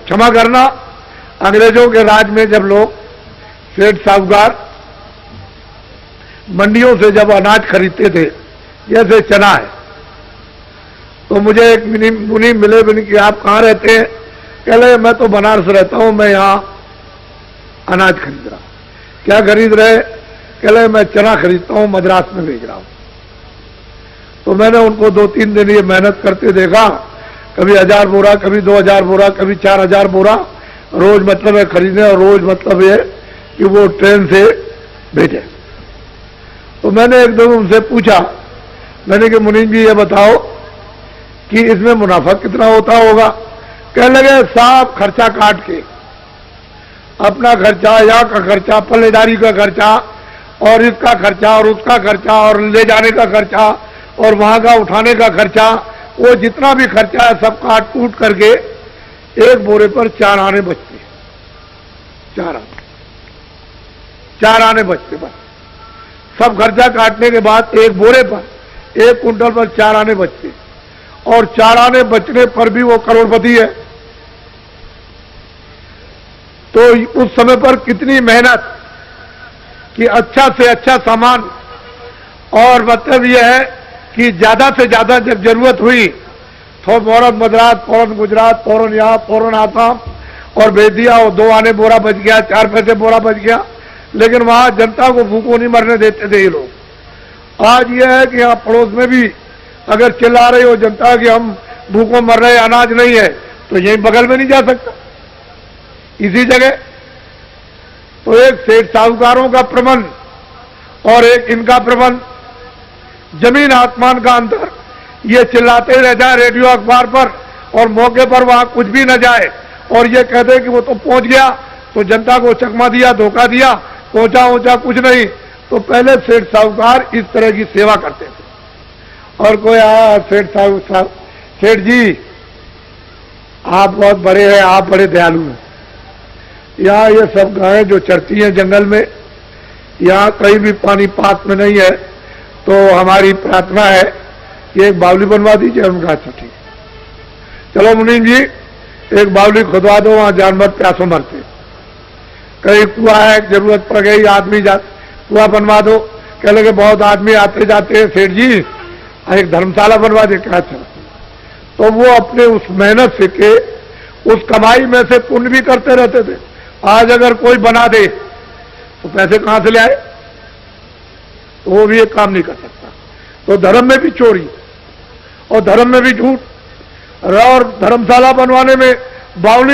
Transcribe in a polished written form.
क्षमा करना, अंग्रेजों के राज में जब लोग सेठ साहूकार मंडियों से जब अनाज खरीदते थे, जैसे चना है, तो मुझे एक मुनि मिले कि आप कहाँ रहते हैं? कह रहे मैं तो बनारस रहता हूं, मैं यहाँ अनाज खरीद रहा। क्या खरीद रहे? कह रहे मैं चना खरीदता हूं, मद्रास में भेज रहा हूं। तो मैंने उनको 2-3 दिन ये मेहनत करते देखा, कभी 1000 बोरा, कभी 2000 बोरा, कभी 4000 बोरा रोज मतलब है खरीदने, और रोज मतलब ये कि वो ट्रेन से भेजे। तो मैंने एकदम उनसे पूछा, मैंने कि मुनीम जी ये बताओ कि इसमें मुनाफा कितना होता होगा? कह लगे साहब खर्चा काट के, अपना खर्चा, यहाँ का खर्चा, पल्लेदारी का खर्चा, और इसका खर्चा, और उसका खर्चा, और ले जाने का खर्चा, और वहां का उठाने का खर्चा, वो जितना भी खर्चा है सब काट कूट करके एक बोरे पर 4 आने बचते, 4 आने बचते। बस सब खर्चा काटने के बाद एक बोरे पर, 1 कुंटल पर 4 आने बचते, और 4 आने बचने पर भी वो करोड़पति है। तो उस समय पर कितनी मेहनत कि अच्छा से अच्छा सामान, और मतलब यह है कि ज्यादा से ज्यादा जब जरूरत हुई तो फौरन मद्रास, फौरन गुजरात, फौरन यहाँ, फौरन आसाम, और भेज दिया। और 2 आने बोरा बच गया, 4 पैसे बोरा बच गया, लेकिन वहां जनता को भूखों नहीं मरने देते थे ये लोग। आज यह है कि यहाँ पड़ोस में भी अगर चिल्ला रही हो जनता कि हम भूखों मर रहे, अनाज नहीं है, तो यहीं बगल में नहीं जा सकता, इसी जगह। तो एक सेठ साहूकारों का प्रबंध और एक इनका प्रबंध, जमीन आसमान का अंतर। ये चिल्लाते रह जाए रेडियो अखबार पर, और मौके पर वहां कुछ भी न जाए, और ये कहते कि वो तो पहुंच गया, तो जनता को चकमा दिया, धोखा दिया, पहुंचा कुछ नहीं। तो पहले सेठ साहूकार इस तरह की सेवा करते थे। और कोई आया, सेठ जी आप बहुत बड़े हैं, आप बड़े दयालु हैं, यहाँ ये सब गायें जो चरती हैं जंगल में, यहाँ कहीं भी पानी पास में नहीं है, तो हमारी प्रार्थना है कि एक बावली बनवा दीजिए। उनका अच्छा ठीक, चलो मुनीम जी एक बावली खुदवा दो, वहां जानवर प्यासों मरते। कहीं कुआ है, जरूरत पड़ गई, आदमी कुआ बनवा दो। कह लगे बहुत आदमी आते जाते हैं, सेठ जी एक धर्मशाला बनवा दे। क्या अच्छा? तो वो अपने उस मेहनत से के उस कमाई में से पुण्य भी करते रहते थे। आज अगर कोई बना दे तो पैसे कहां से ले आए? तो वो भी एक काम नहीं कर सकता। तो धर्म में भी चोरी और धर्म में भी झूठ, और धर्मशाला बनवाने में बावली